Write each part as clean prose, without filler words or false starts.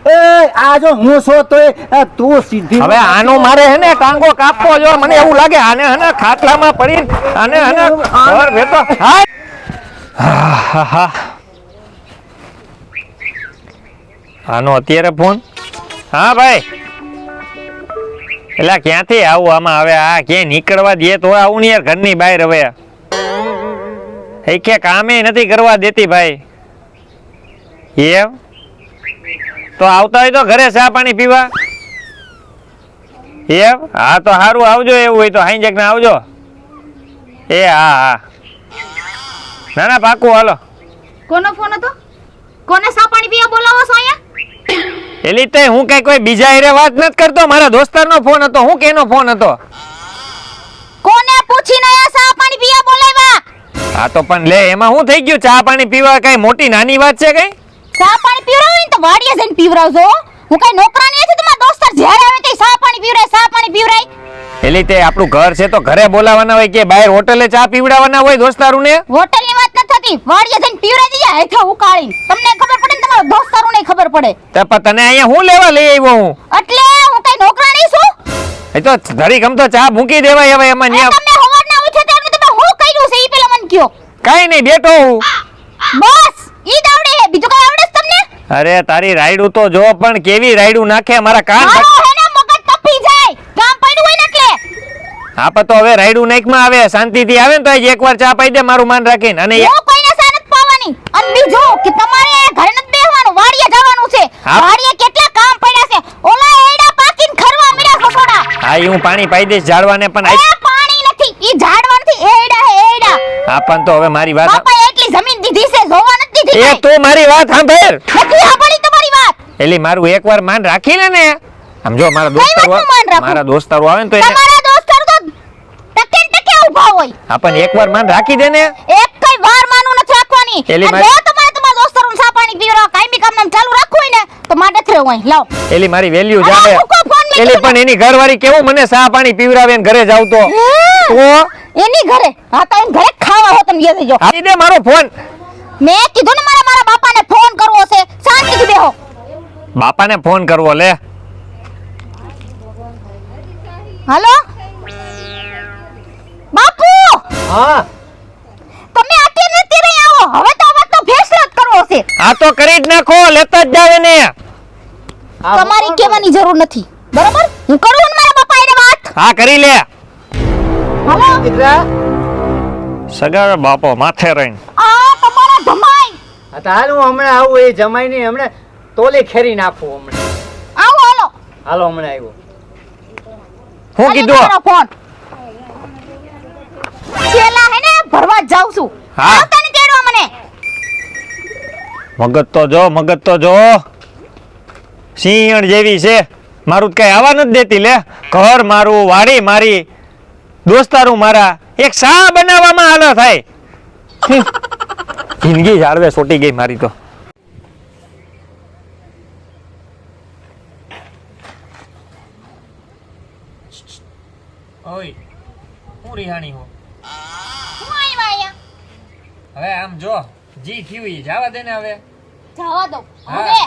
એ આ જો હું છો તોય તું સીધી હવે આનો મારે હે ને ટાંગો કાપવો જો મને એવું લાગે આને હે ને ખાટલામાં પડી આને હે ને ઘર ભેતો હા આનો અત્યારે ફોન હા ભાઈ એટલે ક્યાંથી આવું આમાં હવે આ ક્યાંય નીકળવા દે તો આવું ને યાર ઘરની બહાર હવે કે કામે નથી કરવા દેતી ભાઈ એમ તો આવતા હોય તો ઘરે ચા પાણી પીવા એમ હા તો સારું આવજો એવું હોય તો હાઈ ને આવજો એ હા ના ના પાકું હાલો કોનો ફોન હતો કોને સા પાણી પીવા બોલાવો છો અહીંયા એલી તે હું કઈ કોઈ બીજા હારે વાત નથી કરતો મારા દોસ્તારનો ફોન હતો હું કેનો ફોન હતો કોને પૂછીને આ સા પાણી પીવા બોલાવ્યા હા તો પણ લે એમાં શું થઈ ગયું ચા પાણી પીવા કઈ મોટી નાની વાત છે કઈ સા પાણી પીવરાવો ને તો વાડીએ જઈને પીવરાવજો હું કઈ નોકરાની નથી તમારા દોસ્તાર જ્યારે આવે તે સા પાણી પીવરાય એલી તે આપણું ઘર છે તો ઘરે બોલાવાના હોય કે બહાર હોટલે ચા પીવડાવવાના હોય દોસ્તારુને હોટલની વાત નથી થતી વાડીએ જઈને પીવરાઈ દીયા હેઠા ઉકાળીને તમને ખબર પડે ને તમારા દોસ્તારોને ખબર પડે તો પણ તને અહીંયા હું લેવા લઈ આવ્યો હું એટલે હું કઈ નોકરાની છું એ તો ધરી ગમતો ચા મૂકી દેવાય હવે એમાં ન્યા તમે હવારના ઉઠ્યા ત્યારે તમે હું કર્યું છે ઈ પેલા મને કયો કઈ નહીં બેઠો હું બસ ઈ જ આવડે બીજું કઈ આવડે છે તમને અરે તારી રાયડું તો જો પણ કેવી રાયડું નાખે મારા કાન મારો હેને મગજ તપી જાય કામ પડ્યું હોય ને એટલે હા પણ તો હવે રાયડું નાખમાં આવે શાંતિથી આવે ને તો એકવાર ચા પાઈ દે મારું માન રાખીને અને હું કોઈને સાનત પાવાની અને બીજું કે તમારે ઘરે નથી બેહવાનું વાડીએ જવાનું છે હા. વાડીએ કેટલા કામ પડ્યા છે ઓલા એડા પાકીને ખરવા મળ્યા ફસોડા હા હું પાણી પાઈ દઈશ ઝાડવાને પણ એ પાણી નથી ઈ ઝાડવા નથી એડા હે એડા હા પણ તો હવે મારી વાત બાપાએ એટલી જમીન દીધી છે જોવા નથી દીધી એ કાંઈ. તું મારી વાત સાંભળ નથી સાંભળી તમારી વાત એલી મારું એકવાર માન રાખી લે ને આમ જો મારા દોસ્તારો વાતનું માન રાખું? મારા દોસ્તારો આવે ને તો એને તમારા દોસ્તાર તો ટકે ને ટકે ઊભા હોય હા પણ એકવાર માન રાખી દે ને એક કઈ વાર માનું નથી રાખવાની એલી અને મારી- જો તમારે તમારા દોસ્તારોને સા પાણી પીવડાવવા કાયમી કામ નામ ચાલુ રાખવું હોય ને તો માટે જ રહેવું અહીં લાવ એલી મારી વેલ્યુ અરે, જાવે મૂકો ફોન મેં એલી કીધું. પણ એની ઘરવાળી કેવું મને ચા પાણી પીવડાવે ને ઘરે જાવ તો એની ઘરે હા તો એમ ઘરે ખાવા હો તમે જઈ જો આપી દે મારો ફોન મેં કીધું ને મારા બાપાને ફોન કરવો છે શાંતિથી બેહો બાપાને ફોન કરવો લે હાલો બાપુ હા તમે અત્યારે અત્યારે આવો હવે તો આ વાતનો ફેસલો જ કરવો છે આ તો કરી જ નાખો લેતા જ જાવે ને તમારી કહેવાની જરૂર નથી બરાબર હું કરું ને મારા બાપા એને વાત હા કરી લે હાલો દીકરા સગા બાપો માથે રહીને આ તમારા ધમાઈ હા તો હાલ હું હમણાં આવું એ જમાઈ નહીં હમણાં તોલે ખેરી નાખું હમણાં આવો હાલો હાલો હમણાં આવ્યો હું કીધું તમારો ફોન છેલ્લા હે ને ભરવા જ જાઉં છું હા. આવતા ને તેડવા મને મગજ તો જો સિંહણ જેવી છે મારું કઈ આવા નથી દેતી લે ઘર મારું વાડી મારી દોસ્તારું મારા એક શા બનાવવામાં હાલો થાય જિંદગી જાળવે સોટી ગઈ મારી તો ઓય હું રિહાણી હો હું આવ્યા અહીંયા હવે આમ જો જી થયું ઈ જવા દે ને હવે જવા દો હા. હવે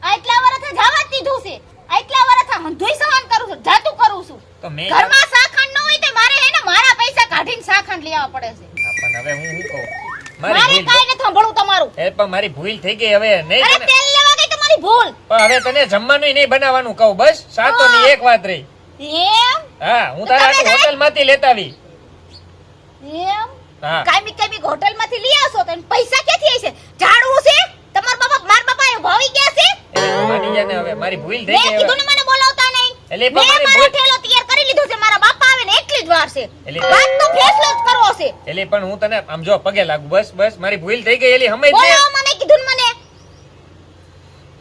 આટલા વર્ષે જવા જ દીધું છે આટલા વર્ષે હંધોઈ સહન કરું છું જાતું કરું છું તો મેં ઘરમાં શાખાંડ ન હોય તો મારે હે ને મારા પૈસા કાઢીને શાખાંડ લઈ આવવા પડે છે પણ હવે હું શું કહું મારે મારી ભૂલ કાઈ ન સાંભળવું તમારું એ પણ મારી ભૂલ થઈ ગઈ હવે નહીં અરે તને તેલ લેવા ગઈ તમારી ભૂલ પણ હવે તને જમવાનું નહીં બનાવવાનું કહું બસ સાતો ની એક વાત રહી એમ હા હું તો તારા તમે હોટલ માંથી લેતા આવી એમ હા કાઈમી હોટલ માંથી લઈ આવશો તો એને પૈસા ક્યાંથી આવશે ઝાડવું છે તમારા બાપા એ ભાવી ગયા છે એટલે તું માની જા ને હવે મારી ભૂલ થઈ મેં ગઈ કીધું હવે ને મને બોલાવતા નહીં એટલે મેં પણ મારી મારો ભૂલ ઠેલો તૈયાર કરી લીધો છે મારા બાપા આવે ને એટલી જ વાર છે એટલે- વાત તો ફેસલો જ કરવો છે એટલે પણ હું તને આમ જો પગે લાગુ બસ બસ મારી ભૂલ થઈ ગઈ એલી સમજ ને બોલાવો મેં કીધું ને મને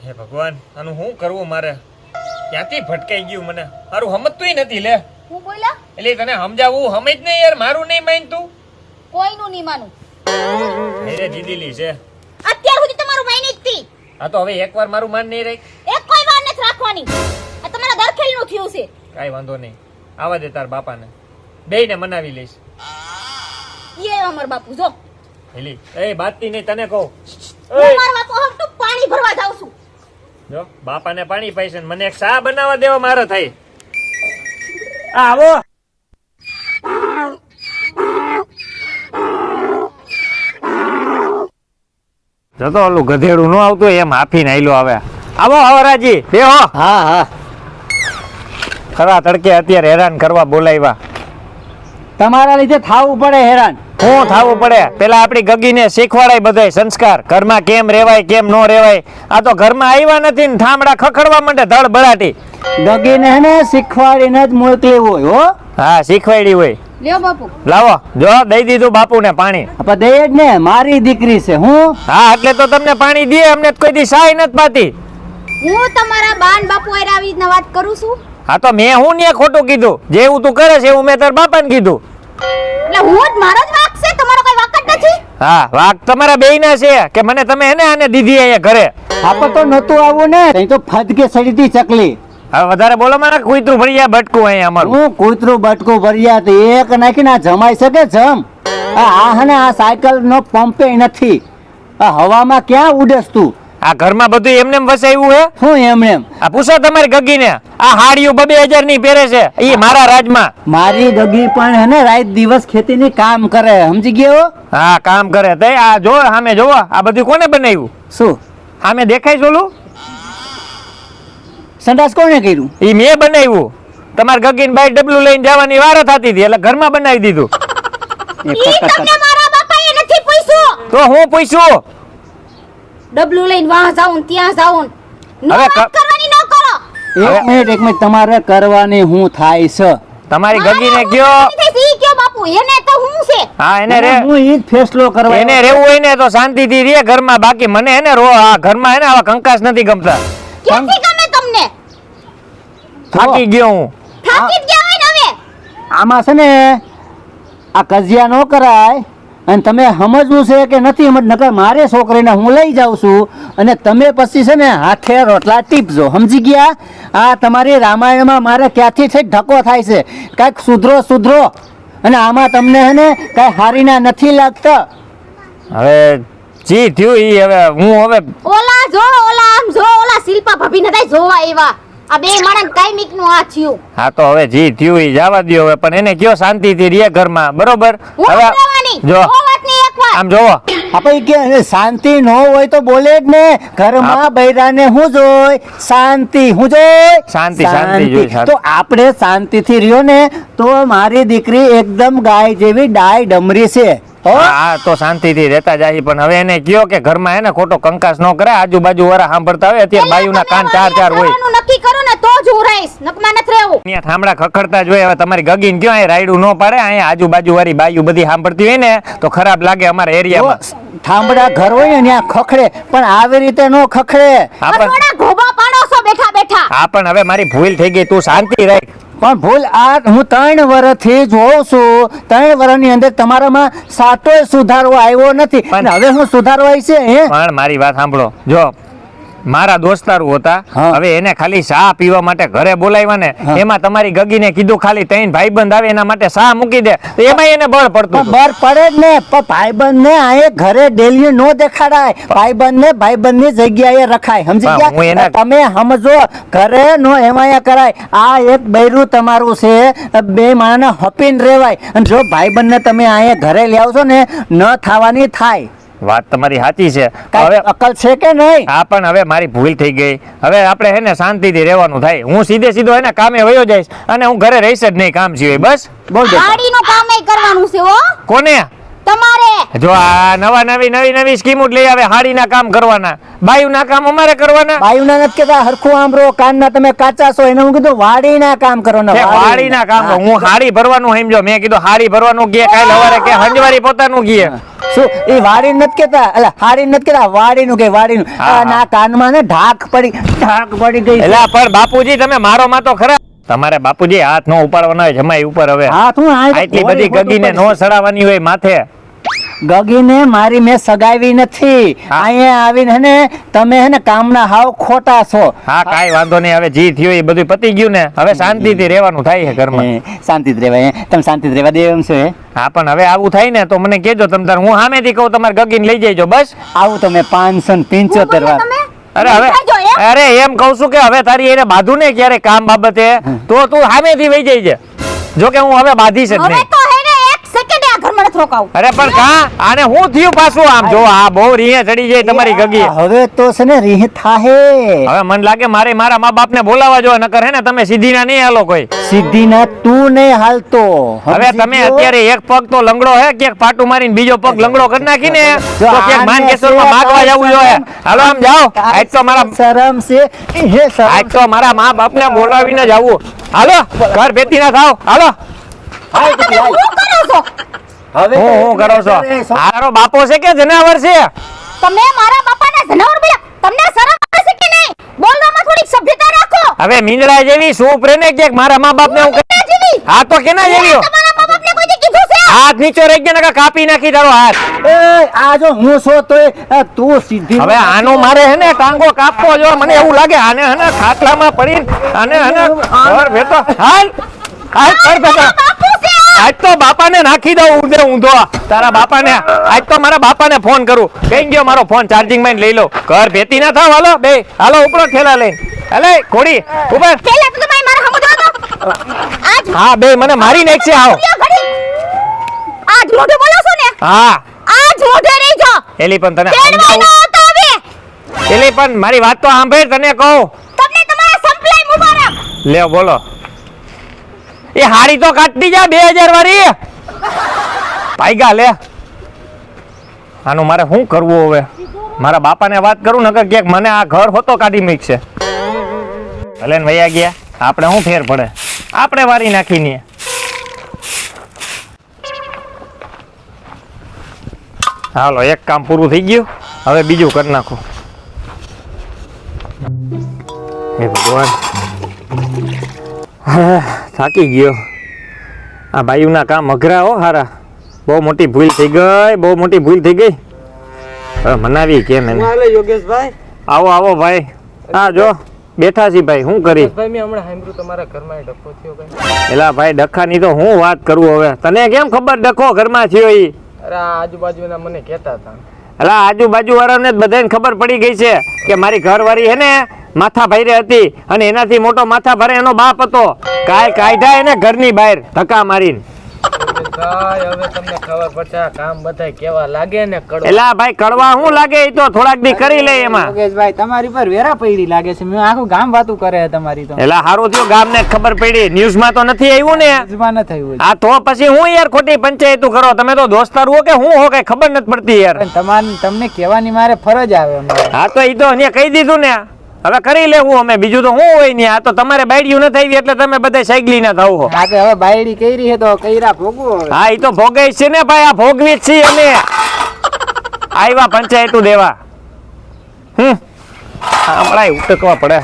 હે ભગવાન આનું શું કરવું મારે ક્યાંથી ભટકાઈ ગયું મને મારું સમજતુંય નથી લે હું બોલા એટલે તને સમજાવવું સમજ ને યાર મારું નહીં માન તું કોઈનું નહીં માનું હેરે દીદીલી છે અત્યાર સુધી તમારું માની જ હતી આ તો હવે એકવાર મારું માન નહીં રહી એક કોઈ વાર નથી રાખવાની આ તમારા દરખેલનું થયું છે કાઈ વાંધો નહીં આવા દે તાર બાપાને બેયને મનાવી લઈશ એ અમર બાપુ જો એલી એ બાતતી નહીં તને કહું હું મારા બાપુ હમણાં પાણી ભરવા જાઉં છું જો બાપાને પાણી પાઈશે ને મને એક ચા બનાવવા દેવો મારો થઈ. આવો. જતો ઓલું ગધેડું નો આવતું એમ હાફીને આયલો આવે. આવો હવરાજી બેહો. હા હા ખરા તડકે અત્યારે હેરાન કરવા બોલાવ્યા. તમારા લીધે થાવું પડે હેરાન. શું થાવું પડે? પેલા આપણી ગગીને શીખવાડાય બધાય સંસ્કાર, ઘરમાં કેમ રેવાય કેમ નો રેવાય. આ તો ઘરમાં આવ્યા નથી ને થાંભડા ખખડવા માંડે ધડ બળાટી. ગગીને હે ને શીખવાડીને જ મોકલી હોય હો. હા શીખવાડી હોય. લ્યો બાપુ. લાવો જો દઈ દીધું બાપુને પાણી. આપણે દઈએ જ ને, મારી દીકરી છે હું. હા એટલે તો તમને પાણી દે, અમને તો કોઈ દી સાય નથી પાતી. હું તમારા બાન બાપુ હારે આવી રીતના વાત કરું છું. હા તો મેં હું ને ખોટું કીધું? જેવું તું કરે છે એવું મેં તાર બાપાને કીધું. એટલે હું જ મારો જ વાક છે, તમારો કોઈ વાક જ નથી. હા વાક તમારા બેયના છે કે મને તમે હે ને આને દીધી અહીંયા ઘરે. આપણે તો નતું આવું ને, તઈ તો ફદકે સડી હતી ચકલી. હવે વધારે બોલો મારા કુતરું ભરી જાય બટકું અહીંયા અમારું. હું કૂતરું બટકું ભર્યા તો એક નાખીને આ જમાઈ શકે જમ. આ હે ને આ સાયકલ નો પંપે નથી. આ હવામાં ક્યાં ઉડેસ તું? આ ઘરમાં બધું એમને વસાવ્યું હે. શું એમને એમ? આ પૂછો તમારી ગગીને, આ હાડીઓ 2000 ની પહેરે છે ઈ મારા રાજમાં. મારી ગગી પણ હે ને રાત દિવસ ખેતીની કામ કરે, સમજી ગયો? હા કામ કરે તે. આ જો સામે જોવો આ બધું કોને બનાવ્યું? શું સામે દેખાય ચોલું? સંડાસ કોને કર્યું? ઈ મેં બનાવ્યું. તમારી ગગીને બાઈ ડબલું લઈને જવાની વાર થતી હતી એટલે ઘરમાં બનાવી દીધું. ઈ તમને મારા બાપાએ નથી પૂછ્યું. તો હું પૂછ્યું? ડબલું લઈને વાહ જાઉં ત્યાં જાઉં. નો હવે વાત કરવાની ન કરો. એક મિનિટ તમારે કરવાની હું થાય છે? તમારી ગગીને કયો. ઈ કયો બાપુ, એને તો હું છે. હા એને રે, હું ઈ જ ફેસલો કરવા એને રેવું હોય ને તો શાંતિથી રે ઘરમાં. બાકી મને હે ને આ ઘરમાં હે ને આવા કંકાસ નથી ગમતા. ક્યાંથી ગમે તમને? થાકી ગયો હું. થાકી જ ગયા હોય ને હવે. આમાં છે ને આ કજિયા ન કરાય. અને તમે સમજવું છે કે નથી સમજ, નકર મારે છોકરીને હું લઈ જાઉં છું અને તમે પછી છે ને હાથે રોટલા ટીપજો, સમજી ગયા? આ તમારી રામાયણમાં મારે ક્યાંથી છે ઢકો થાય છે. કાંઈક સુધરો સુધરો. અને આમાં તમને હે ને કાંઈ હારીના નથી લાગતા. હવે જી થયું ઈ હવે હું હવે ઓલા જો ઓલા આમ જો ઓલા શિલ્પા ભાભી ને જોવા આવ્યા. આ બે માણસ કાયમિક નું આ થયું. હા તો હવે જી થયું ઈ જવા દ્યો હવે. પણ એને કયો શાંતિથી રે ઘરમાં, બરોબર? હું હવે રહેવાની. જો ઓ વાતની એક વાત. આમ જોવો આપણે કે શાંતિ ન હોય તો બોલે જ ને. ઘરમાં બૈરાને હું જોઈ? શાંતિ. હું જોઈ? શાંતિ, શાંતિ જોઈ, શાંતિ. તો આપણે શાંતિથી રહ્યો ને તો મારી દીકરી એકદમ ગાય જેવી ડાય ડમરી છે હો. હા તો શાંતિથી રહેતા જાય. પણ હવે એને કયો કે ઘરમાં હે ને ખોટો કંકાસ ન કરે. આજુબાજુ વાળા સાંભળતા હોય. અત્યારે બાયુના કાન ચાર ચાર હોય. કરવાનું નક્કી કરો ને તો જ હું રહીશ, નકમાં નથી રહેવું. અહીંયા થાંભળા ખખડતા જ હોય. હવે તમારી ગગીને કયો અહીં રાયડું ન પાડે. અહીંયા આજુબાજુ વાળી બાયુ બધી સાંભળતી હોય ને તો ખરાબ લાગે અમારા એરિયામાં. થાંભળા ઘર હોય ને ત્યાં ખખડે, પણ આવી રીતે નો ખખડે. હા પણ થોડા ઘોબા પાડો છો બેઠા બેઠા. હા પણ હવે મારી ભૂલ થઈ ગઈ. તું શાંતિ રાખ. પણ ભૂલ આ હું 3 વર્ષથી જોઉં છું. 3 વર્ષની અંદર તમારામાં સાતોય સુધારો આવ્યો નથી. પણ અને હવે હું સુધારો આવી છે હે? પણ મારી વાત સાંભળો. જો મારા દોસ્તારો હતા, હા. હવે એને ખાલી ચા પીવા માટે ઘરે બોલાવ્યા ને, હા. એમાં તમારી ગગીને કીધું ખાલી 3 ભાઈબંધ આવે એના માટે ચા મૂકી દે, તો એમાં એને બળ પડતું પણ હતું. બર પડે જ ને. પણ ભાઈબંધ ને આ ઘરે ડેલી નો દેખાડાય. ભાઈબંધ ને ભાઈબંધ ની જગ્યાએ રખાય, સમજી પણ હું ગયા? એના- તમે સમજો, ઘરે નો એમાં કરાય. આ એક બૈરું તમારું છે, બે માણસ હપીને રેવાય. અને જો ભાઈબંધ ને તમે અહીંયા ઘરે લાવો છો ને, ન થવાની થાય. વાત તમારી સાચી છે. કાંઈ હવે અકલ છે કે નહીં? હા પણ હવે મારી ભૂલ થઈ ગઈ. હવે આપણે હે ને શાંતિથી રહેવાનું થાય. હું સીધે સીધો હે ને કામે વયો જઈશ અને હું ઘરે રહીશ જ નહીં કામ સિવાય. બસ બોલ દે. ગાડીનું કામ ય કરવાનું છે હો કોને તમારે. જો આ નવી સ્કીમો લઈ આવે. હાડીના કામ કરવાના, બાયુના કામ અમારે કરવાના. બાયુના નથી કેતા હરખું આંબરો, કાનના તમે કાચા છો. એને હું કીધું વાડીના કામ કરવાના. તે વાડીના કામ હા. હું હાડી ભરવાનું સમજો. મેં કીધું હાડી ભરવાનું કે કાલ સવારે કે હંજવારી પોતાનું કે શું એ વાડી નથી કેતા? એટલે હાડી નથી કેતા, વાડીનું કે વાડીનું. હા, હા. ના કાનમાં ને ઢાક પડી ગઈ છે. એલા પણ બાપુજી તમે મારો માં તો ખરા. તમારે બાપુજી હાથ નો ઉપાડવાનો હોય જમાઈ ઉપર. હવે હા તું આટલી બધી ગગીને નો સડાવવાની હોય માથે. ગગીને મારી મેં સગાવી નથી. હા. અહીંયા આવીને હે ને તમે હે ને કામના હાવ ખોટા છો. હા કાઈ વાંધો નહીં. હવે જી થયું એ બધું પતી ગયું ને. હવે શાંતિથી રહેવાનું થાય છે ઘરમાં. શાંતિથી રહેવાય. તમે શાંતિથી રહેવા દે એમ છે. હા પણ હવે આવું થાય ને તો મને કેજો તમ તાર. હું સામેથી કહું તમારે ગગીને લઈ જઈજો. બસ આવું તમે 575 વાર. તમે અરે હવે જો એ અરે એમ કહું છું કે હવે તારી એને બાંધું ને ક્યારે કામ બાબતે તો તું સામેથી વહી જઈ છે. જો કે હું હવે બાંધીશ જ હવે નહીં. તો હે ને એક સેકન્ડ આ ઘરમાં નથી રોકાવું. અરે પણ કા આને હું થયું પાછું આમ જો આ બહુ રીહે ચડી જાય તમારી ગગી. હવે તો છે ને રીહ થાહે. હવે મને લાગે મારે મારા મા બાપ ને બોલાવા જો નકર હે ને તમે સીધી ના નહીં હાલો કોઈ. સીધી ના તું નહીં હાલતો. હવે સમજી તમે ગયો? અત્યારે એક પગ તો લંગડો હે ક્યાંક પાટું મારીને બીજો પગ લંગડો કરી નાખી ને તો જો ક્યાંક આને માનકેશ્વરમાં છે માગવા જવું જોઈએ. હાલો આમ જાઓ. આજ તો મારા શરમ છે હે શરમ. આજ તો મારા મા બાપ ને બોલાવીને જ આવું. હાલો ઘર ભેતી ના થાવ. હાલો હાલ ટીપી, હાલ. શું કરો છો? હવે તો હું કરો છો એ સો- હારો બાપો છે કે જનાવર છે? તમે મારા બાપાને જનાવર બોલ્યા. તમને શરમ આવે છે કે નહીં? બોલવામાં થોડીક સભ્યતા રાખો. હવે મીંદડા જેવી સૂપ રે ને ક્યાંક મારા મા બાપ ને હું કેના જેવી? હા તો કેના જેવી તમારા મા બાપને કોઈ દી કીધું છે? હાથ નીચો રહી ગયા નકર કાપી નાખી તારો હાથ. એ આ જો હું છો તોય તું સીધી હવે આનો મારે હે ને ટાંગો કાપવો જો મને એવું લાગે આને હે ને ખાટલામાં પડીને આને હે ને ઘર ભેતો હાલ હાલ કર ભેગા. બાપુ છે આ. આજ તો બાપાને નાખી દઉં ઊંધે ઊંધો તારા બાપાને. આજ તો મારા બાપાને ફોન કરું કઈ ગયો મારો ફોન ચાર્જિંગ માં લઈ લો. ઘર ભેતી ના થાવ. હાલો બે હાલો ઉપરો ઠેલા લઈને. હાલે ઘોડી ઉપર. પહેલા તો તમે મારા હમું દો તો. આજ હા બે મને મારી નાખશે આવો. ઘડી. આજ મોઢે બોલો છો ને? હા આજ મોઢે રહી જો. એલી પણ તને તેડવા ન સમજાવું. આવતા હવે. એલી પણ મારી વાત તો સાંભળ તને કહું. તમને તમારા સંપલાય મુબારક. લે બોલો એ હાડી તો કાઢતી જા 2000 વાળી ભાઈગા લે. આનું મારે શું કરવું હવે? મારા બાપાને વાત કરું નકર ક્યાંક મને આ ઘર હોતો કાઢી મૂકશે. ભલે ને વયા ગયા આપણે શું ફેર પડે આપણે વારી નાખીને. હાલો એક કામ પૂરું થઈ ગયું હવે બીજું કરી નાખું. હે ભગવાન થાકી ગયો. આ બાયુના કામ અઘરા હો હારા. બહુ મોટી ભૂલ થઈ ગઈ બહુ મોટી ભૂલ થઈ ગઈ. હવે મનાવી કેમ એને? હાલે યોગેશભાઈ. આવો આવો ભાઈ. હા જો બેઠા છી ભાઈ શું કરી? ભાઈ મેં હમણાં સાંભળ્યું તમારા ઘરમાં ડખો થયો ભાઈ. એલા ભાઈ ડખાની તો હું વાત કરું હવે. તને કેમ ખબર ડખો ઘરમાં થયો ઈ? અરે આ આજુબાજુના મને કહેતા હતા. એલા આજુબાજુ વાળાને બધાને ખબર પડી ગઈ છે કે મારી ઘરવાળી હે ને માથા ભાઈરે હતી અને એનાથી મોટો માથા ભારે એનો બાપ હતો. કાય કાઢ્યા એને ઘરની બહાર ધક્કા મારીને. યોગેશભાઈ હવે તમને ખબર પડશે આ કામ બધાય કેવા લાગે ને કડવા. એલા ભાઈ કડવા શું લાગે ઈ તો થોડાક દી કરી લે એમાં. યોગેશભાઈ તમારી પર વેરા પડી લાગે છે. મેં આખું ગામ વાતું કરે છે તમારી તો. એલા હારું થયું ગામને ખબર પડી. ન્યૂઝમાં તો નથી આવ્યું ને? જુબાન ન થયું. આ તો પછી હું યાર ખોટી પંચાયતું કરો. તમે તો દોસ્તાર હો કે હું હો કઈ ખબર નથી પડતી યાર. તમને કહેવાની મારે ફરજ આવે અમારે. હા તો ઈ તો અહીંયા કહી દીધું ને હવે કરી લેવું અમે. બીજું તો શું હોય ને? આ તો તમારે બાયડિયું ન થઈ એટલે તમે બધા સાયકલી ના થાવ હો. આ તો હવે બાયડી કરી છે તો કઈરા ભોગવો હવે. હા ઈ તો ભોગે જ છે ને ભાઈ. આ ભોગવી જ છીએ અમે. આવ્યા પંચાયતું દેવા. હમણાં ઉટકવા પડે.